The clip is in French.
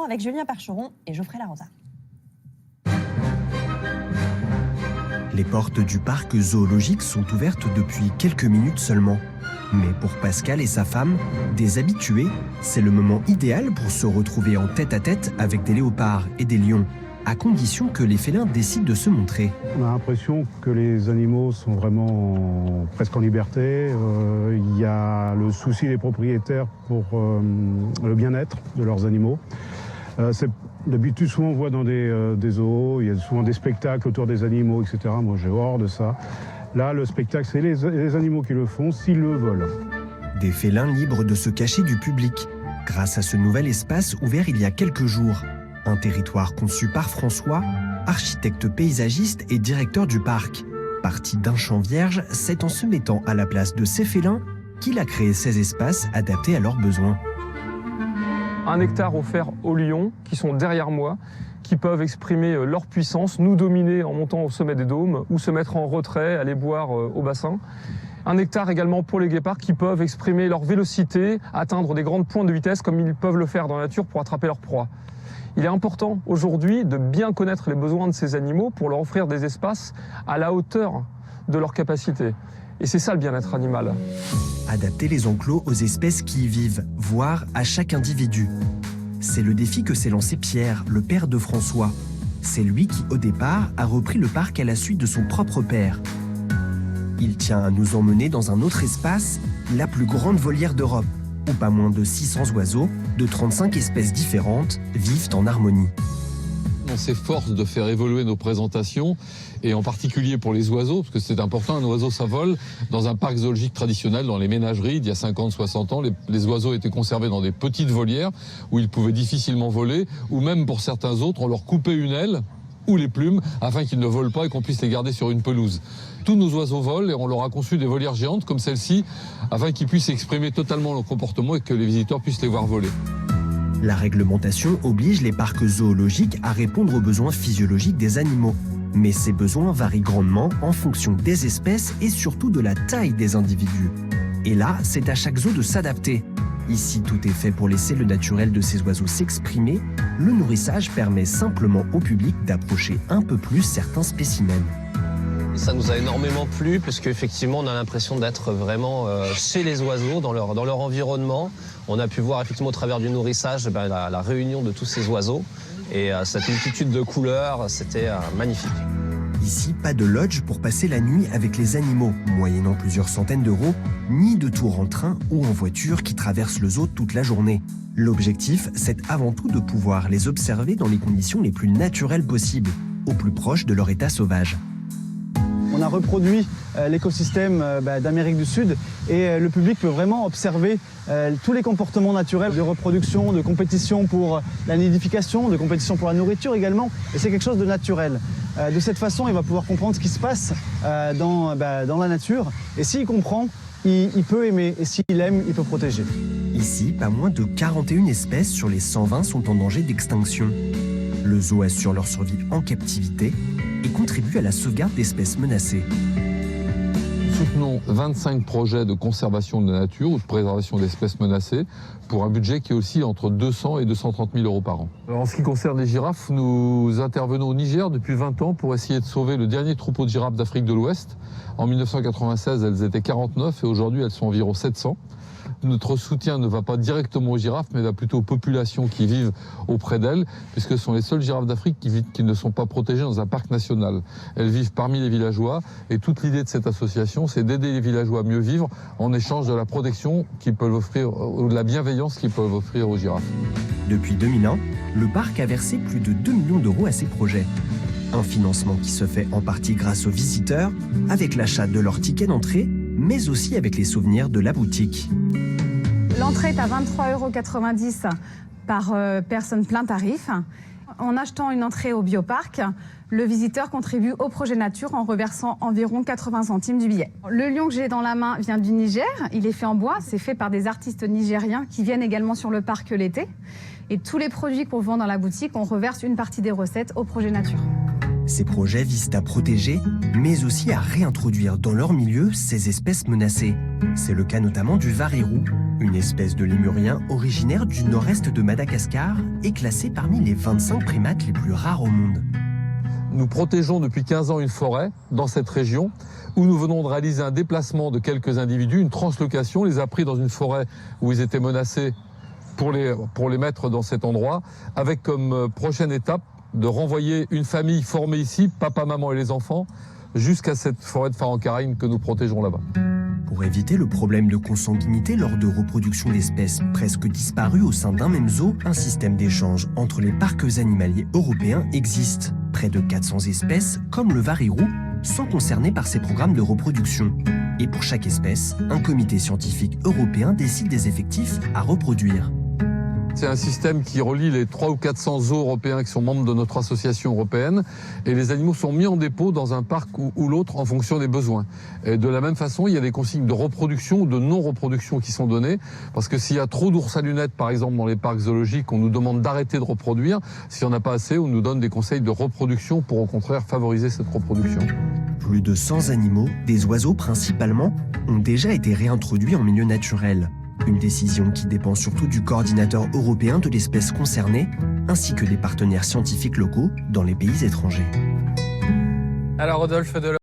avec Julien Percheron et Geoffrey Larosa. Les portes du parc zoologique sont ouvertes depuis quelques minutes seulement. Mais pour Pascal et sa femme, des habitués, c'est le moment idéal pour se retrouver en tête-à-tête avec des léopards et des lions, à condition que les félins décident de se montrer. On a l'impression que les animaux sont vraiment presque en liberté. Il y a le souci des propriétaires pour le bien-être de leurs animaux. D'habitude, souvent, on voit dans des zoos, il y a souvent des spectacles autour des animaux, etc. Moi, j'ai horreur de ça. Là, le spectacle, c'est les animaux qui le font, s'ils le veulent. Des félins libres de se cacher du public, grâce à ce nouvel espace ouvert il y a quelques jours. Un territoire conçu par François, architecte paysagiste et directeur du parc. Parti d'un champ vierge, c'est en se mettant à la place de ces félins qu'il a créé ces espaces adaptés à leurs besoins. Un hectare offert aux lions qui sont derrière moi, qui peuvent exprimer leur puissance, nous dominer en montant au sommet des dômes ou se mettre en retrait, aller boire au bassin. Un hectare également pour les guépards qui peuvent exprimer leur vélocité, atteindre des grandes pointes de vitesse comme ils peuvent le faire dans la nature pour attraper leur proie. Il est important aujourd'hui de bien connaître les besoins de ces animaux pour leur offrir des espaces à la hauteur de leurs capacités. Et c'est ça le bien-être animal. Adapter les enclos aux espèces qui y vivent, voire à chaque individu. C'est le défi que s'est lancé Pierre, le père de François. C'est lui qui, au départ, a repris le parc à la suite de son propre père. Il tient à nous emmener dans un autre espace, la plus grande volière d'Europe, où pas moins de 600 oiseaux, de 35 espèces différentes, vivent en harmonie. On s'efforce de faire évoluer nos présentations, et en particulier pour les oiseaux, parce que c'est important, un oiseau ça vole. Dans un parc zoologique traditionnel, dans les ménageries, il y a 50-60 ans, les oiseaux étaient conservés dans des petites volières où ils pouvaient difficilement voler, ou même pour certains autres, on leur coupait une aile ou les plumes afin qu'ils ne volent pas et qu'on puisse les garder sur une pelouse. Tous nos oiseaux volent et on leur a conçu des volières géantes comme celle-ci afin qu'ils puissent exprimer totalement leur comportement et que les visiteurs puissent les voir voler. La réglementation oblige les parcs zoologiques à répondre aux besoins physiologiques des animaux. Mais ces besoins varient grandement en fonction des espèces et surtout de la taille des individus. Et là, c'est à chaque zoo de s'adapter. Ici, tout est fait pour laisser le naturel de ces oiseaux s'exprimer. Le nourrissage permet simplement au public d'approcher un peu plus certains spécimens. Ça nous a énormément plu parce qu'effectivement on a l'impression d'être vraiment chez les oiseaux, dans leur environnement. On a pu voir effectivement au travers du nourrissage la réunion de tous ces oiseaux et cette multitude de couleurs, c'était magnifique. Ici, pas de lodge pour passer la nuit avec les animaux, moyennant plusieurs centaines d'euros, ni de tour en train ou en voiture qui traversent le zoo toute la journée. L'objectif, c'est avant tout de pouvoir les observer dans les conditions les plus naturelles possibles, au plus proche de leur état sauvage. On a reproduit l'écosystème d'Amérique du Sud et le public peut vraiment observer tous les comportements naturels de reproduction, de compétition pour la nidification, de compétition pour la nourriture également. Et c'est quelque chose de naturel. De cette façon, il va pouvoir comprendre ce qui se passe dans la nature. Et s'il comprend, il peut aimer. Et s'il aime, il peut protéger. Ici, pas moins de 41 espèces sur les 120 sont en danger d'extinction. Le zoo assure leur survie en captivité et contribue à la sauvegarde d'espèces menacées. Nous soutenons 25 projets de conservation de la nature ou de préservation d'espèces menacées pour un budget qui est aussi entre 200 et 230 000 euros par an. En ce qui concerne les girafes, nous intervenons au Niger depuis 20 ans pour essayer de sauver le dernier troupeau de girafes d'Afrique de l'Ouest. En 1996, elles étaient 49 et aujourd'hui elles sont environ 700. Notre soutien ne va pas directement aux girafes, mais va plutôt aux populations qui vivent auprès d'elles, puisque ce sont les seules girafes d'Afrique qui ne sont pas protégées dans un parc national. Elles vivent parmi les villageois, et toute l'idée de cette association, c'est d'aider les villageois à mieux vivre en échange de la protection qu'ils peuvent offrir, ou de la bienveillance qu'ils peuvent offrir aux girafes. Depuis 2001, le parc a versé plus de 2 millions d'euros à ces projets. Un financement qui se fait en partie grâce aux visiteurs, avec l'achat de leur ticket d'entrée, mais aussi avec les souvenirs de la boutique. L'entrée est à 23,90 € par personne plein tarif. En achetant une entrée au bioparc, le visiteur contribue au projet nature en reversant environ 80 centimes du billet. Le lion que j'ai dans la main vient du Niger, il est fait en bois, c'est fait par des artistes nigériens qui viennent également sur le parc l'été. Et tous les produits qu'on vend dans la boutique, on reverse une partie des recettes au projet nature. Ces projets visent à protéger, mais aussi à réintroduire dans leur milieu ces espèces menacées. C'est le cas notamment du varérou, Une espèce de lémurien originaire du nord-est de Madagascar est classée parmi les 25 primates les plus rares au monde. Nous protégeons depuis 15 ans une forêt dans cette région où nous venons de réaliser un déplacement de quelques individus, une translocation. On les a pris dans une forêt où ils étaient menacés pour les mettre dans cet endroit, avec comme prochaine étape de renvoyer une famille formée ici, papa, maman et les enfants, jusqu'à cette forêt de Farancarine que nous protégeons là-bas. Pour éviter le problème de consanguinité lors de reproduction d'espèces presque disparues au sein d'un même zoo, un système d'échange entre les parcs animaliers européens existe. Près de 400 espèces, comme le varirou, sont concernées par ces programmes de reproduction. Et pour chaque espèce, un comité scientifique européen décide des effectifs à reproduire. C'est un système qui relie les 300 ou 400 zoos européens qui sont membres de notre association européenne et les animaux sont mis en dépôt dans un parc ou l'autre en fonction des besoins. Et de la même façon, il y a des consignes de reproduction ou de non-reproduction qui sont données parce que s'il y a trop d'ours à lunettes, par exemple, dans les parcs zoologiques, on nous demande d'arrêter de reproduire. S'il n'y en a pas assez, on nous donne des conseils de reproduction pour au contraire favoriser cette reproduction. Plus de 100 animaux, des oiseaux principalement, ont déjà été réintroduits en milieu naturel. Une décision qui dépend surtout du coordinateur européen de l'espèce concernée, ainsi que des partenaires scientifiques locaux dans les pays étrangers. Alors Rodolphe